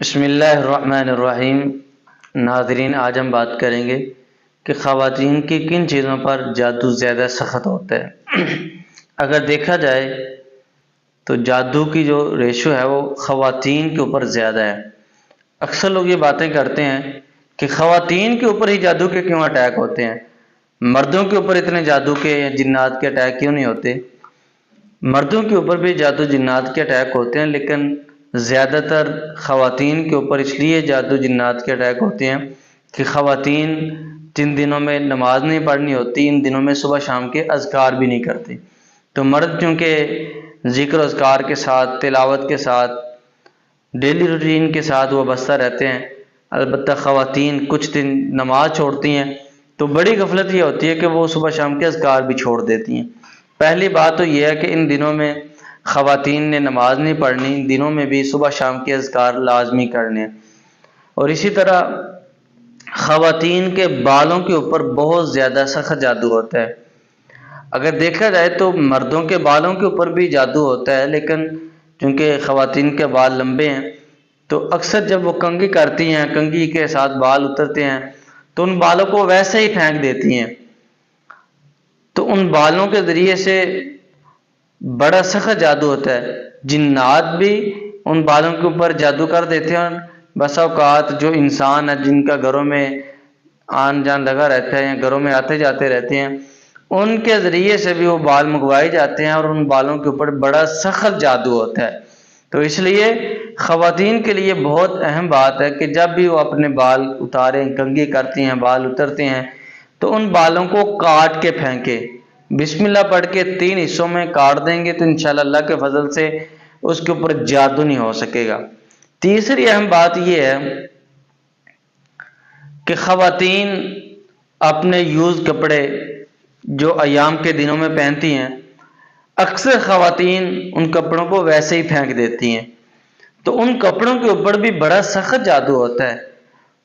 بسم اللہ الرحمن الرحیم۔ ناظرین، آج ہم بات کریں گے کہ خواتین کی کن چیزوں پر جادو زیادہ سخت ہوتا ہے۔ اگر دیکھا جائے تو جادو کی جو ریشو ہے وہ خواتین کے اوپر زیادہ ہے۔ اکثر لوگ یہ باتیں کرتے ہیں کہ خواتین کے اوپر ہی جادو کے کیوں اٹیک ہوتے ہیں، مردوں کے اوپر اتنے جادو کے یا جنات کے اٹیک کیوں نہیں ہوتے۔ مردوں کے اوپر بھی جادو جنات کے اٹیک ہوتے ہیں، لیکن زیادہ تر خواتین کے اوپر اس لیے جادو جنات کے اٹیک ہوتے ہیں کہ خواتین جن دنوں میں نماز نہیں پڑھنی ہوتی، ان دنوں میں صبح شام کے اذکار بھی نہیں کرتے، تو مرد چونکہ ذکر و اذکار کے ساتھ، تلاوت کے ساتھ، ڈیلی روٹین کے ساتھ وابستہ رہتے ہیں۔ البتہ خواتین کچھ دن نماز چھوڑتی ہیں تو بڑی غفلت یہ ہوتی ہے کہ وہ صبح شام کے اذکار بھی چھوڑ دیتی ہیں۔ پہلی بات تو یہ ہے کہ ان دنوں میں خواتین نے نماز نہیں پڑھنی، ان دنوں میں بھی صبح شام کے اذکار لازمی کرنے۔ اور اسی طرح خواتین کے بالوں کے اوپر بہت زیادہ سخت جادو ہوتا ہے۔ اگر دیکھا جائے تو مردوں کے بالوں کے اوپر بھی جادو ہوتا ہے، لیکن چونکہ خواتین کے بال لمبے ہیں تو اکثر جب وہ کنگھی کرتی ہیں، کنگھی کے ساتھ بال اترتے ہیں تو ان بالوں کو ویسے ہی پھینک دیتی ہیں، تو ان بالوں کے ذریعے سے بڑا سخت جادو ہوتا ہے۔ جنات بھی ان بالوں کے اوپر جادو کر دیتے ہیں۔ بسا اوقات جو انسان ہے جن کا گھروں میں آن جان لگا رہتا ہے یا گھروں میں آتے جاتے رہتے ہیں، ان کے ذریعے سے بھی وہ بال منگوائے جاتے ہیں اور ان بالوں کے اوپر بڑا سخت جادو ہوتا ہے۔ تو اس لیے خواتین کے لیے بہت اہم بات ہے کہ جب بھی وہ اپنے بال اتاریں، کنگھی کرتی ہیں، بال اترتے ہیں، تو ان بالوں کو کاٹ کے پھینکے، بسم اللہ پڑھ کے 3 حصوں میں کاٹ دیں گے تو انشاءاللہ اللہ کے فضل سے اس کے اوپر جادو نہیں ہو سکے گا۔ تیسری اہم بات یہ ہے کہ خواتین اپنے یوز کپڑے جو ایام کے دنوں میں پہنتی ہیں، اکثر خواتین ان کپڑوں کو ویسے ہی پھینک دیتی ہیں، تو ان کپڑوں کے اوپر بھی بڑا سخت جادو ہوتا ہے۔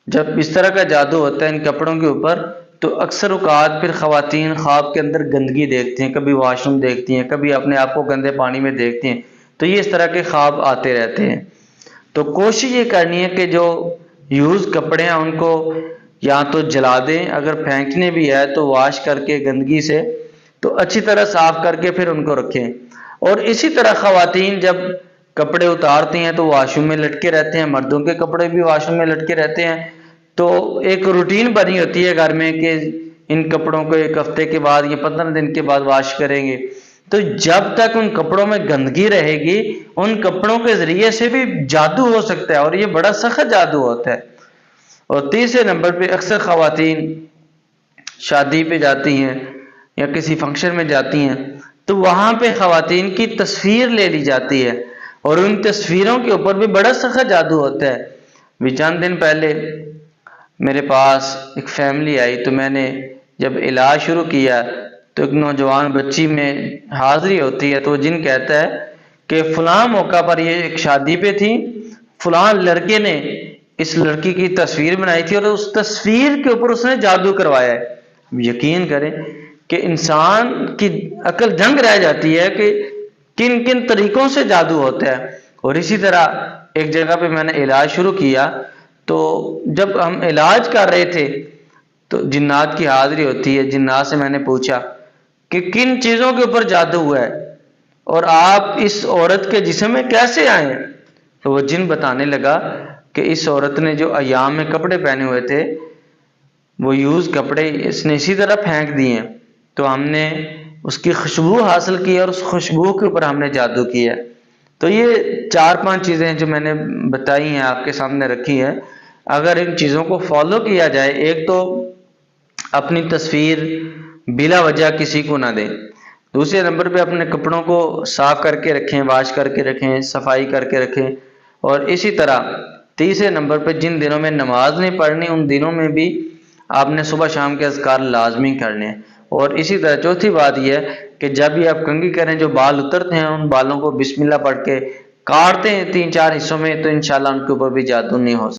جب اس طرح کا جادو ہوتا ہے ان کپڑوں کے اوپر تو اکثر اوقات پھر خواتین خواب کے اندر گندگی دیکھتی ہیں، کبھی واش روم دیکھتی ہیں، کبھی اپنے آپ کو گندے پانی میں دیکھتی ہیں، تو یہ اس طرح کے خواب آتے رہتے ہیں۔ تو کوشش یہ کرنی ہے کہ جو یوز کپڑے ہیں ان کو یا تو جلا دیں، اگر پھینکنے بھی ہے تو واش کر کے گندگی سے تو اچھی طرح صاف کر کے پھر ان کو رکھیں۔ اور اسی طرح خواتین جب کپڑے اتارتی ہیں تو واش روم میں لٹکے رہتے ہیں، مردوں کے کپڑے بھی واش روم میں لٹکے رہتے ہیں، تو ایک روٹین بنی ہوتی ہے گھر میں کہ ان کپڑوں کو 1 ہفتے کے بعد یا 15 دن کے بعد واش کریں گے۔ تو جب تک ان کپڑوں میں گندگی رہے گی ان کپڑوں کے ذریعے سے بھی جادو ہو سکتا ہے، اور یہ بڑا سخت جادو ہوتا ہے۔ اور تیسرے نمبر پہ اکثر خواتین شادی پہ جاتی ہیں یا کسی فنکشن میں جاتی ہیں تو وہاں پہ خواتین کی تصویر لے لی جاتی ہے، اور ان تصویروں کے اوپر بھی بڑا سخت جادو ہوتا ہے۔ بھی چند دن پہلے میرے پاس ایک فیملی آئی تو میں نے جب علاج شروع کیا تو ایک نوجوان بچی میں حاضری ہوتی ہے تو وہ جن کہتا ہے کہ فلاں موقع پر یہ ایک شادی پہ تھی، فلاں لڑکے نے اس لڑکی کی تصویر بنائی تھی اور اس تصویر کے اوپر اس نے جادو کروایا ہے۔ یقین کریں کہ انسان کی عقل دنگ رہ جاتی ہے کہ کن کن طریقوں سے جادو ہوتا ہے۔ اور اسی طرح ایک جگہ پہ میں نے علاج شروع کیا تو جب ہم علاج کر رہے تھے تو جنات کی حاضری ہوتی ہے، جنات سے میں نے پوچھا کہ کن چیزوں کے اوپر جادو ہوا ہے اور آپ اس عورت کے جسم میں کیسے آئے ہیں، تو وہ جن بتانے لگا کہ اس عورت نے جو ایام میں کپڑے پہنے ہوئے تھے وہ یوز کپڑے اس نے اسی طرح پھینک دیے ہیں، تو ہم نے اس کی خوشبو حاصل کی اور اس خوشبو کے اوپر ہم نے جادو کیا۔ تو یہ 4-5 چیزیں جو میں نے بتائی ہیں آپ کے سامنے رکھی ہیں، اگر ان چیزوں کو فالو کیا جائے، ایک تو اپنی تصویر بلا وجہ کسی کو نہ دیں، دوسرے نمبر پہ اپنے کپڑوں کو صاف کر کے رکھیں، واش کر کے رکھیں، صفائی کر کے رکھیں، اور اسی طرح تیسرے نمبر پہ جن دنوں میں نماز نہیں پڑھنی ان دنوں میں بھی آپ نے صبح شام کے اذکار لازمی کرنے ہیں۔ اور اسی طرح چوتھی بات یہ ہے کہ جب بھی آپ کنگھی کریں جو بال اترتے ہیں ان بالوں کو بسم اللہ پڑھ کے کاٹتے ہیں 3-4 حصوں میں تو انشاءاللہ ان کے اوپر بھی جادو نہیں ہو سکتا۔